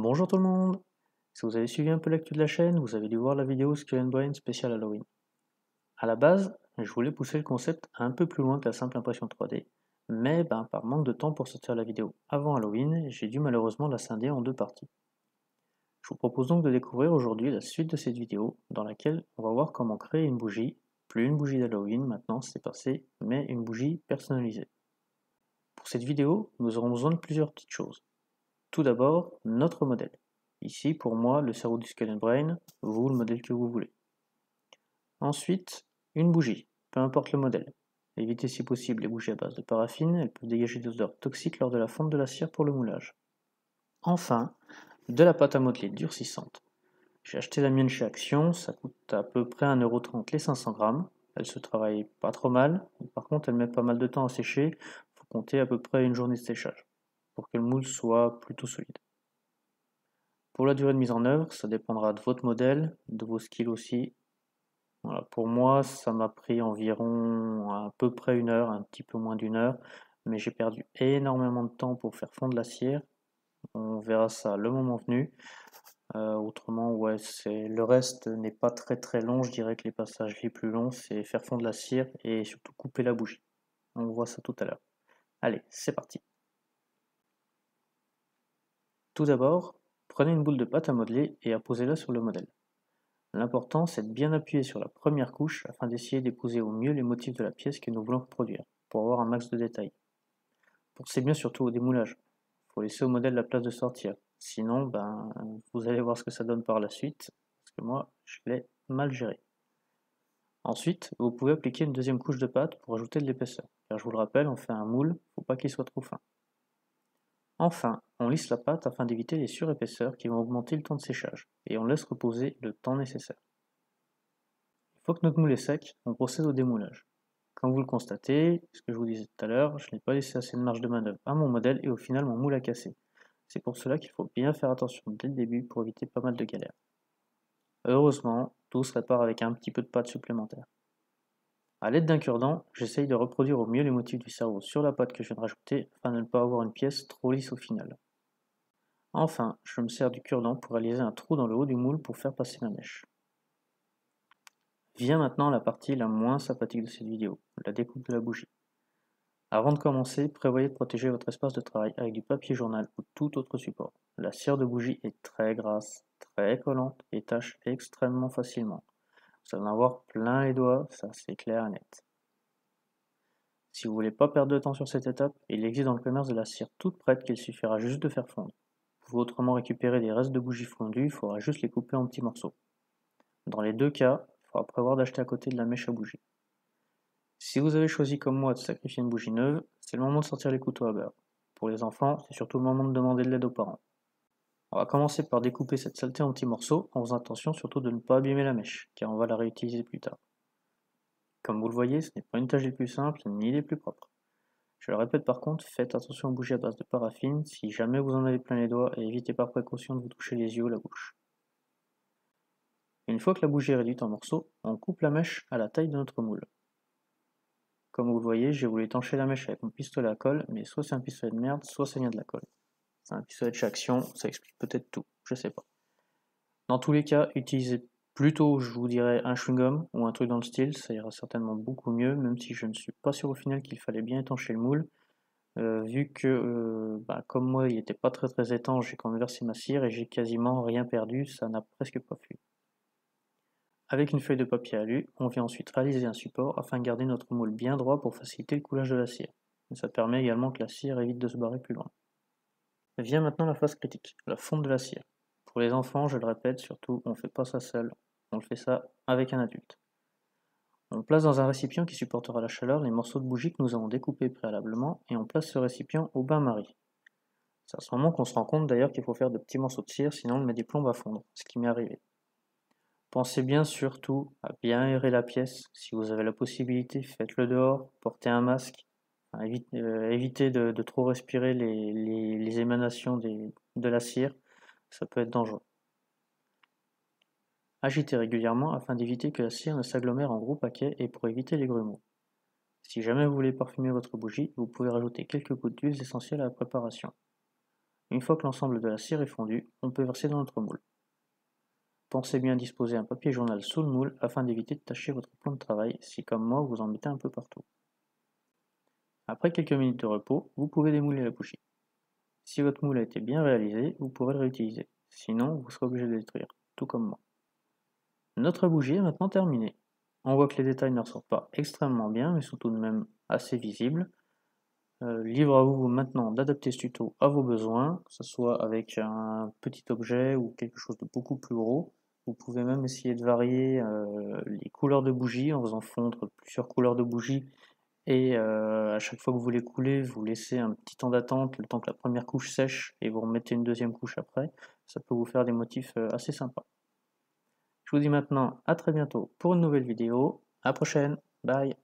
Bonjour tout le monde! Si vous avez suivi un peu l'actu de la chaîne, vous avez dû voir la vidéo Skull and Bones spéciale Halloween. À la base, je voulais pousser le concept un peu plus loin que la simple impression 3D, mais par manque de temps pour sortir la vidéo avant Halloween, j'ai dû malheureusement la scinder en deux parties. Je vous propose donc de découvrir aujourd'hui la suite de cette vidéo, dans laquelle on va voir comment créer une bougie, plus une bougie d'Halloween maintenant c'est passé, mais une bougie personnalisée. Pour cette vidéo, nous aurons besoin de plusieurs petites choses. Tout d'abord, notre modèle. Ici, pour moi, le cerveau du Skull and Brain, vous, le modèle que vous voulez. Ensuite, une bougie, peu importe le modèle. Évitez si possible les bougies à base de paraffine, elles peuvent dégager des odeurs toxiques lors de la fonte de la cire pour le moulage. Enfin, de la pâte à modeler durcissante. J'ai acheté la mienne chez Action, ça coûte à peu près 1,30€ les 500 grammes. Elle se travaille pas trop mal, par contre elle met pas mal de temps à sécher, il faut compter à peu près une journée de séchage, pour que le moule soit plutôt solide. Pour la durée de mise en œuvre, ça dépendra de votre modèle, de vos skills aussi. Voilà, pour moi, ça m'a pris environ à peu près une heure, un petit peu moins d'une heure, mais j'ai perdu énormément de temps pour faire fondre la cire. On verra ça le moment venu. Autrement, ouais, le reste n'est pas très long. Je dirais que les passages les plus longs, c'est faire fondre la cire et surtout couper la bougie. On voit ça tout à l'heure. Allez, c'est parti. Tout d'abord, prenez une boule de pâte à modeler et apposez-la sur le modèle. L'important, c'est de bien appuyer sur la première couche afin d'essayer d'épouser au mieux les motifs de la pièce que nous voulons reproduire, pour avoir un max de détails. Pensez bien surtout au démoulage. Il faut laisser au modèle la place de sortir. Sinon, vous allez voir ce que ça donne par la suite, parce que moi, je l'ai mal géré. Ensuite, vous pouvez appliquer une deuxième couche de pâte pour ajouter de l'épaisseur, car je vous le rappelle, on fait un moule, faut pas qu'il soit trop fin. Enfin, on lisse la pâte afin d'éviter les surépaisseurs qui vont augmenter le temps de séchage, et on laisse reposer le temps nécessaire. Une fois que notre moule est sec, on procède au démoulage. Comme vous le constatez, ce que je vous disais tout à l'heure, je n'ai pas laissé assez de marge de manœuvre à mon modèle et au final mon moule a cassé. C'est pour cela qu'il faut bien faire attention dès le début pour éviter pas mal de galères. Heureusement, tout se répare avec un petit peu de pâte supplémentaire. A l'aide d'un cure-dent, j'essaye de reproduire au mieux les motifs du cerveau sur la pâte que je viens de rajouter afin de ne pas avoir une pièce trop lisse au final. Enfin, je me sers du cure-dent pour réaliser un trou dans le haut du moule pour faire passer ma mèche. Vient maintenant la partie la moins sympathique de cette vidéo, la découpe de la bougie. Avant de commencer, prévoyez de protéger votre espace de travail avec du papier journal ou tout autre support. La cire de bougie est très grasse, très collante et tâche extrêmement facilement. Vous allez en avoir plein les doigts, ça c'est clair et net. Si vous voulez pas perdre de temps sur cette étape, il existe dans le commerce de la cire toute prête qu'il suffira juste de faire fondre. Vous pouvez autrement récupérer des restes de bougies fondues, il faudra juste les couper en petits morceaux. Dans les deux cas, il faudra prévoir d'acheter à côté de la mèche à bougie. Si vous avez choisi comme moi de sacrifier une bougie neuve, c'est le moment de sortir les couteaux à beurre. Pour les enfants, c'est surtout le moment de demander de l'aide aux parents. On va commencer par découper cette saleté en petits morceaux, en faisant attention surtout de ne pas abîmer la mèche, car on va la réutiliser plus tard. Comme vous le voyez, ce n'est pas une tâche des plus simples, ni des plus propres. Je le répète par contre, faites attention aux bougies à base de paraffine, si jamais vous en avez plein les doigts, et évitez par précaution de vous toucher les yeux ou la bouche. Une fois que la bougie est réduite en morceaux, on coupe la mèche à la taille de notre moule. Comme vous le voyez, j'ai voulu étancher la mèche avec mon pistolet à colle, mais soit c'est un pistolet de merde, soit ça vient de la colle. C'est un pistolet de chez Action, ça explique peut-être tout, je sais pas. Dans tous les cas, utilisez plutôt, je vous dirais, un chewing-gum ou un truc dans le style, ça ira certainement beaucoup mieux, même si je ne suis pas sûr au final qu'il fallait bien étancher le moule, vu que, comme moi, il n'était pas très étanche, j'ai quand même versé ma cire et j'ai quasiment rien perdu, ça n'a presque pas fui. Avec une feuille de papier alu, on vient ensuite réaliser un support afin de garder notre moule bien droit pour faciliter le coulage de la cire. Mais ça permet également que la cire évite de se barrer plus loin. Vient maintenant la phase critique, la fonte de la cire. Pour les enfants, je le répète, surtout, on ne fait pas ça seul, on le fait ça avec un adulte. On place dans un récipient qui supportera la chaleur les morceaux de bougie que nous avons découpés préalablement et on place ce récipient au bain-marie. C'est à ce moment qu'on se rend compte d'ailleurs qu'il faut faire de petits morceaux de cire, sinon on met des plombes à fondre, ce qui m'est arrivé. Pensez bien surtout à bien aérer la pièce. Si vous avez la possibilité, faites-le dehors, portez un masque. Enfin, évitez de trop respirer les émanations de la cire, ça peut être dangereux. Agitez régulièrement afin d'éviter que la cire ne s'agglomère en gros paquets et pour éviter les grumeaux. Si jamais vous voulez parfumer votre bougie, vous pouvez rajouter quelques gouttes d'huile essentielle à la préparation. Une fois que l'ensemble de la cire est fondue, on peut verser dans notre moule. Pensez bien à disposer un papier journal sous le moule afin d'éviter de tacher votre plan de travail si comme moi vous en mettez un peu partout. Après quelques minutes de repos, vous pouvez démouler la bougie. Si votre moule a été bien réalisé, vous pourrez le réutiliser. Sinon, vous serez obligé de le détruire, tout comme moi. Notre bougie est maintenant terminée. On voit que les détails ne ressortent pas extrêmement bien, mais sont tout de même assez visibles. Libre à vous maintenant d'adapter ce tuto à vos besoins, que ce soit avec un petit objet ou quelque chose de beaucoup plus gros. Vous pouvez même essayer de varier les couleurs de bougies en faisant fondre plusieurs couleurs de bougies et à chaque fois que vous les coulez, vous laissez un petit temps d'attente, le temps que la première couche sèche et vous remettez une deuxième couche après. Ça peut vous faire des motifs assez sympas. Je vous dis maintenant à très bientôt pour une nouvelle vidéo. À la prochaine, bye.